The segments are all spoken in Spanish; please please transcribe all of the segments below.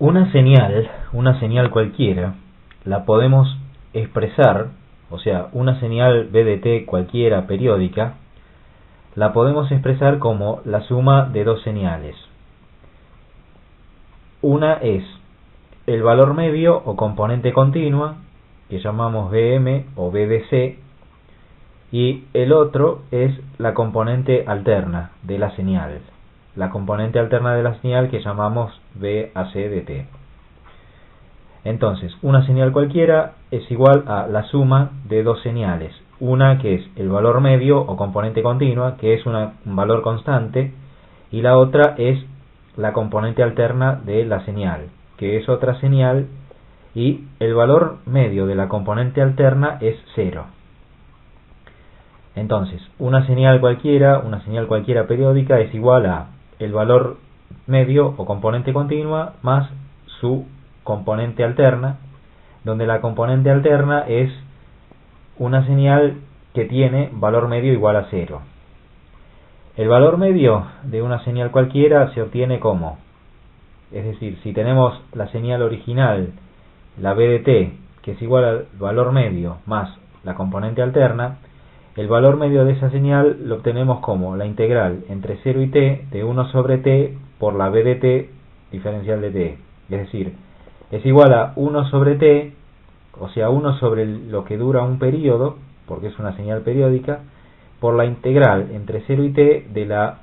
Una señal cualquiera, la podemos expresar, o sea, una señal BDT cualquiera periódica, la podemos expresar como la suma de dos señales. Una es el valor medio o componente continua, que llamamos BM o BDC, y el otro es la componente alterna de la señal. La componente alterna de la señal que llamamos BACDT. Entonces, una señal cualquiera es igual a la suma de dos señales. Una que es el valor medio o componente continua, que es un valor constante, y la otra es la componente alterna de la señal, que es otra señal, y el valor medio de la componente alterna es 0. Entonces, una señal cualquiera periódica es igual a el valor medio o componente continua más su componente alterna, donde la componente alterna es una señal que tiene valor medio igual a 0. El valor medio de una señal cualquiera se obtiene como, es decir, si tenemos la señal original, la BDT, que es igual al valor medio más la componente alterna, el valor medio de esa señal lo obtenemos como la integral entre 0 y t de 1 sobre t por la BDT diferencial de t. Es decir, es igual a 1 sobre t, o sea, 1 sobre lo que dura un periodo, porque es una señal periódica, por la integral entre 0 y t de la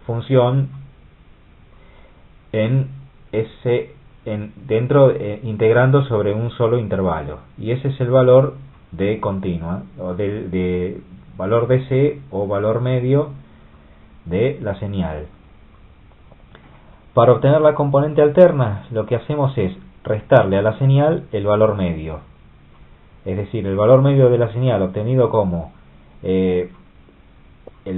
función integrando sobre un solo intervalo. Y ese es el valor de continua, o de valor DC o valor medio de la señal. Para obtener la componente alterna, lo que hacemos es restarle a la señal el valor medio. Es decir, el valor medio de la señal obtenido como el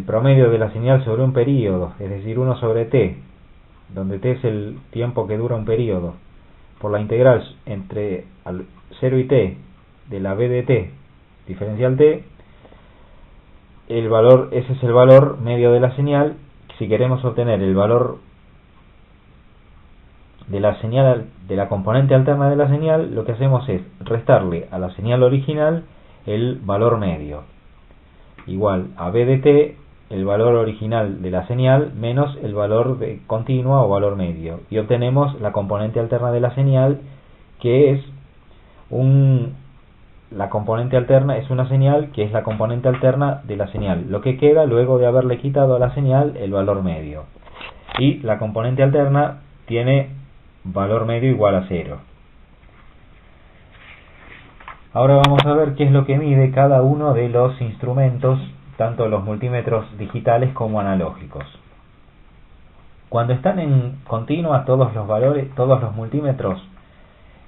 promedio de la señal sobre un periodo, es decir, 1 sobre t, donde t es el tiempo que dura un periodo, por la integral entre 0 y t de la BDT diferencial t, ese es el valor medio de la señal. Si queremos obtener el valor de la señal, de la componente alterna de la señal, lo que hacemos es restarle a la señal original el valor medio, igual a BDT, el valor original de la señal, menos el valor de continua o valor medio, y obtenemos la componente alterna de la señal, que es la componente alterna es una señal que es la componente alterna de la señal, lo que queda luego de haberle quitado a la señal el valor medio, y la componente alterna tiene valor medio igual a 0. Ahora vamos a ver qué es lo que mide cada uno de los instrumentos, tanto los multímetros digitales como analógicos. Cuando están en continua todos los multímetros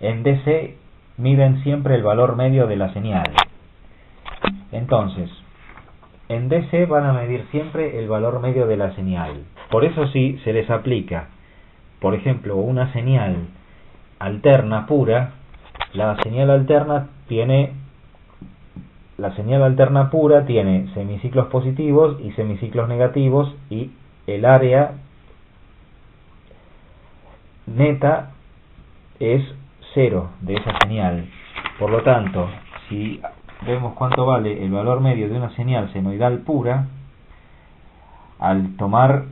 en DC miden siempre el valor medio de la señal. Entonces, en DC van a medir siempre el valor medio de la señal. Por eso sí se les aplica, por ejemplo, una señal alterna pura. La señal alterna pura tiene semiciclos positivos y semiciclos negativos, y el área neta es 0 de esa señal. Por lo tanto, si vemos cuánto vale el valor medio de una señal senoidal pura, al tomar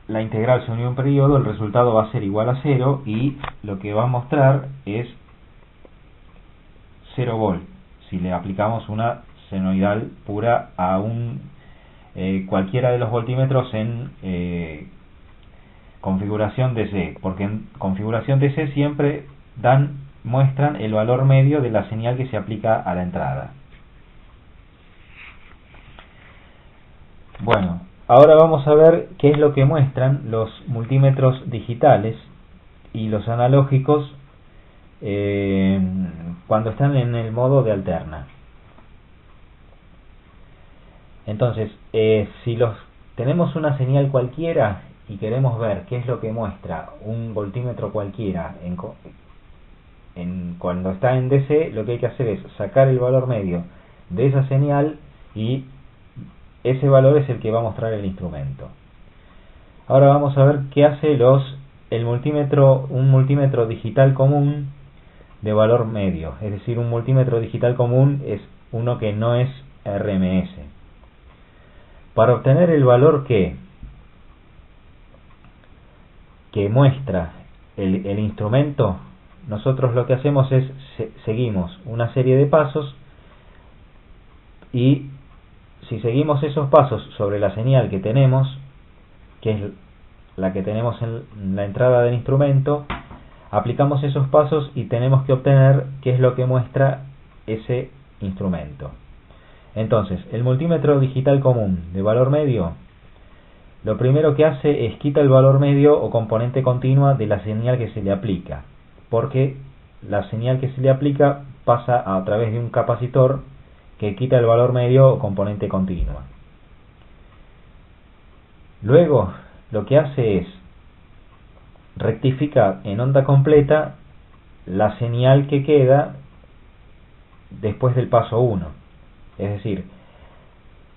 la integral sobre un periodo, el resultado va a ser igual a 0, y lo que va a mostrar es 0 volt si le aplicamos una senoidal pura a cualquiera de los voltímetros en configuración DC, porque en configuración DC siempre muestran el valor medio de la señal que se aplica a la entrada. Bueno, ahora vamos a ver qué es lo que muestran los multímetros digitales y los analógicos cuando están en el modo de alterna. Entonces, si tenemos una señal cualquiera y queremos ver qué es lo que muestra un voltímetro cualquiera cuando está en DC, lo que hay que hacer es sacar el valor medio de esa señal, y ese valor es el que va a mostrar el instrumento. Ahora vamos a ver qué hace los un multímetro digital común de valor medio. Es decir, un multímetro digital común es uno que no es RMS. Para obtener el valor que muestra el instrumento, nosotros lo que hacemos es seguimos una serie de pasos, y si seguimos esos pasos sobre la señal que tenemos, que es la que tenemos en la entrada del instrumento, aplicamos esos pasos y tenemos que obtener qué es lo que muestra ese instrumento. Entonces, el multímetro digital común de valor medio, lo primero que hace es quita el valor medio o componente continua de la señal que se le aplica, porque la señal que se le aplica pasa a través de un capacitor que quita el valor medio o componente continua. Luego, lo que hace es rectificar en onda completa la señal que queda después del paso 1. Es decir,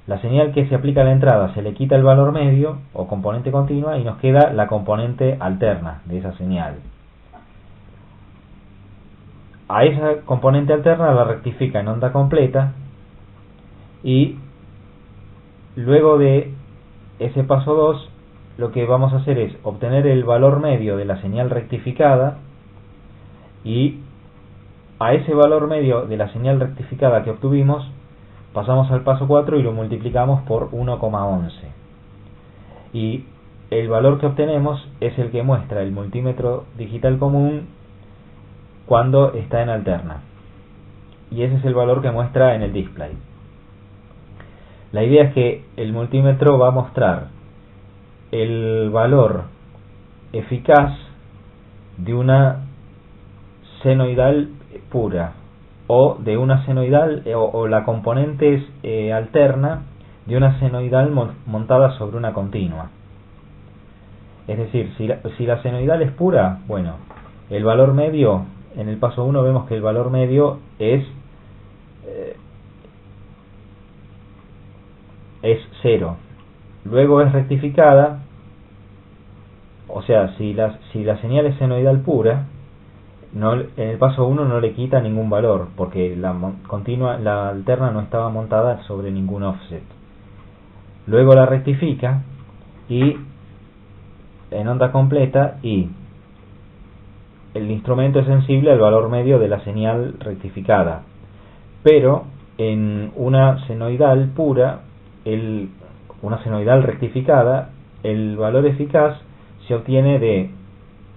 la señal que se aplica a la entrada se le quita el valor medio o componente continua y nos queda la componente alterna de esa señal. A esa componente alterna la rectifica en onda completa, y luego de ese paso 2 lo que vamos a hacer es obtener el valor medio de la señal rectificada, y a ese valor medio de la señal rectificada que obtuvimos pasamos al paso 4 y lo multiplicamos por 1,11, y el valor que obtenemos es el que muestra el multímetro digital común cuando está en alterna, y ese es el valor que muestra en el display. La idea es que el multímetro va a mostrar el valor eficaz de una senoidal pura, o de una senoidal o la componente alterna de una senoidal montada sobre una continua. Es decir, si la senoidal es pura, bueno, el valor medio, en el paso 1 vemos que el valor medio es 0. Luego es rectificada, o sea, si la señal es senoidal pura, en el paso 1 no le quita ningún valor, porque la alterna no estaba montada sobre ningún offset. Luego la rectifica y en onda completa, y el instrumento es sensible al valor medio de la señal rectificada. Pero en una senoidal pura, una senoidal rectificada, el valor eficaz se obtiene de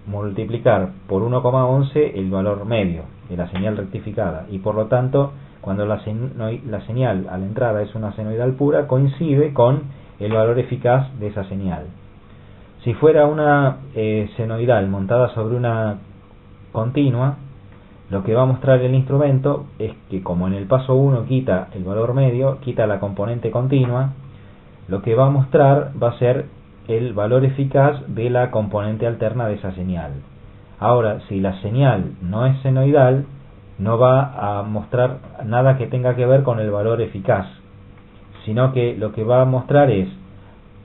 multiplicar por 1,11 el valor medio de la señal rectificada, y por lo tanto cuando la señal a la entrada es una senoidal pura, coincide con el valor eficaz de esa señal. Si fuera una senoidal montada sobre una continua, lo que va a mostrar el instrumento es que, como en el paso 1 quita el valor medio, quita la componente continua, lo que va a mostrar va a ser el valor eficaz de la componente alterna de esa señal. Ahora, si la señal no es senoidal, no va a mostrar nada que tenga que ver con el valor eficaz, sino que lo que va a mostrar es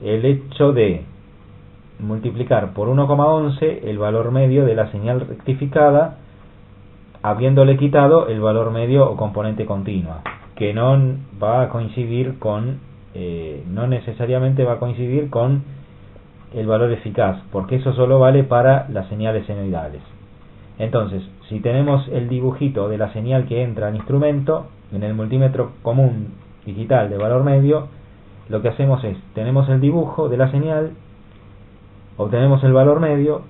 el hecho de multiplicar por 1,11 el valor medio de la señal rectificada, habiéndole quitado el valor medio o componente continua, que no va a coincidir con no necesariamente va a coincidir con el valor eficaz, porque eso solo vale para las señales senoidales. Entonces, si tenemos el dibujito de la señal que entra al instrumento en el multímetro común digital de valor medio, lo que hacemos es, tenemos el dibujo de la señal, obtenemos el valor medio,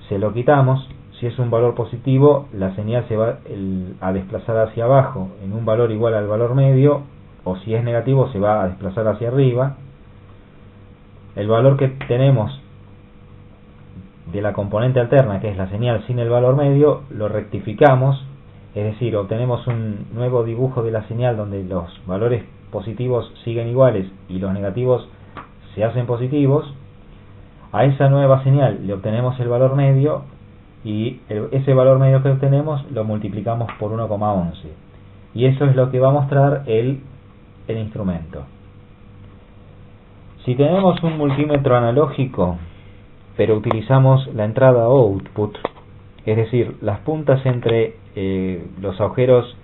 se lo quitamos. Si es un valor positivo, la señal se va a desplazar hacia abajo en un valor igual al valor medio, o si es negativo se va a desplazar hacia arriba. El valor que tenemos de la componente alterna, que es la señal sin el valor medio, lo rectificamos, es decir, obtenemos un nuevo dibujo de la señal donde los valores positivos siguen iguales y los negativos se hacen positivos. A esa nueva señal le obtenemos el valor medio, y ese valor medio que obtenemos lo multiplicamos por 1,11, y eso es lo que va a mostrar el instrumento. Si tenemos un multímetro analógico, pero utilizamos la entrada output, es decir, las puntas entre los agujeros,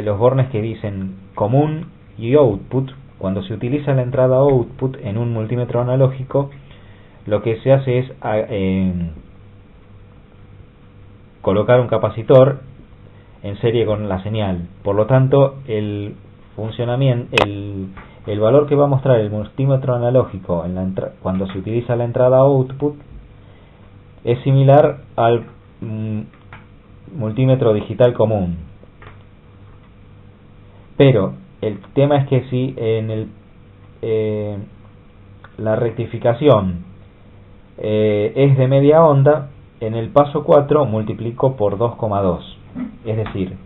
los bornes que dicen común y output. Cuando se utiliza la entrada output en un multímetro analógico, lo que se hace es colocar un capacitor en serie con la señal. Por lo tanto, el funcionamiento, el valor que va a mostrar el multímetro analógico cuando se utiliza la entrada output es similar al multímetro digital común. Pero el tema es que si en la rectificación es de media onda, en el paso 4 multiplico por 2,2. Es decir,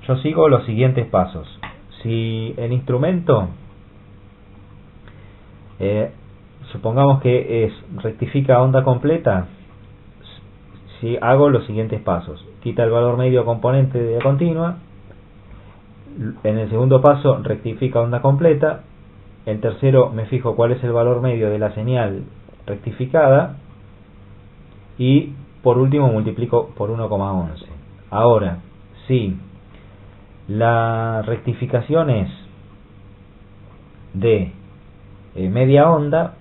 yo sigo los siguientes pasos. Si el instrumento, supongamos que rectifica onda completa, si hago los siguientes pasos: quita el valor medio componente de continua. En el segundo paso rectifica onda completa. En tercero me fijo cuál es el valor medio de la señal rectificada. Y por último multiplico por 1,11. Ahora, si la rectificación es de media onda,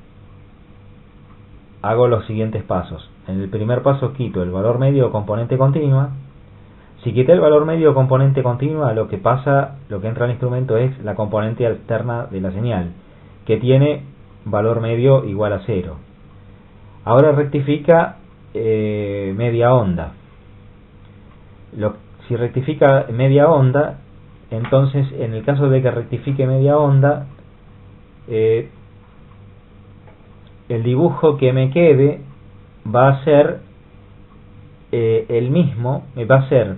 hago los siguientes pasos. En el primer paso quito el valor medio componente continua. Si quité el valor medio componente continua, lo que entra al instrumento es la componente alterna de la señal, que tiene valor medio igual a 0. Ahora rectifica media onda. Si rectifica media onda, entonces en el caso de que rectifique media onda, el dibujo que me quede va a ser el mismo, va a ser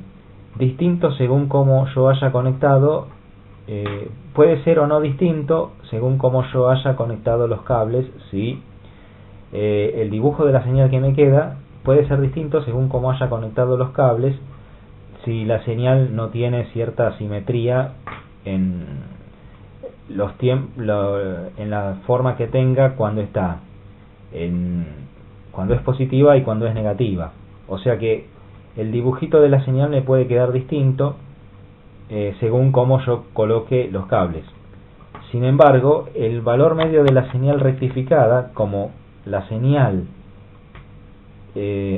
distinto según cómo yo haya conectado, puede ser o no distinto según cómo yo haya conectado los cables. Si el dibujo de la señal que me queda puede ser distinto según cómo haya conectado los cables, si la señal no tiene cierta simetría en en la forma que tenga cuando está cuando es positiva y cuando es negativa. O sea que el dibujito de la señal me puede quedar distinto según cómo yo coloque los cables. Sin embargo, el valor medio de la señal rectificada, como la señal,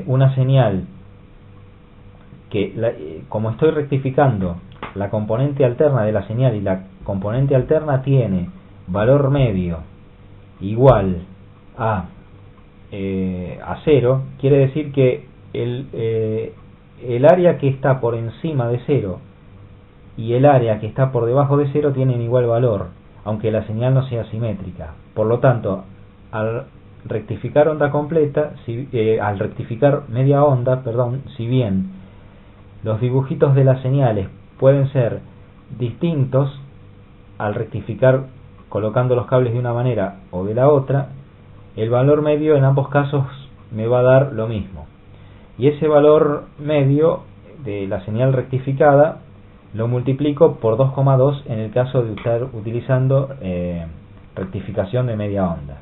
una señal que como estoy rectificando la componente alterna de la señal, y la componente alterna tiene valor medio igual a 0, quiere decir que el área que está por encima de 0 y el área que está por debajo de 0 tienen igual valor, aunque la señal no sea simétrica. Por lo tanto, al rectificar onda completa, al rectificar media onda, si bien los dibujitos de las señales pueden ser distintos al rectificar colocando los cables de una manera o de la otra, el valor medio en ambos casos me va a dar lo mismo. Y ese valor medio de la señal rectificada lo multiplico por 2,2 en el caso de estar utilizando rectificación de media onda.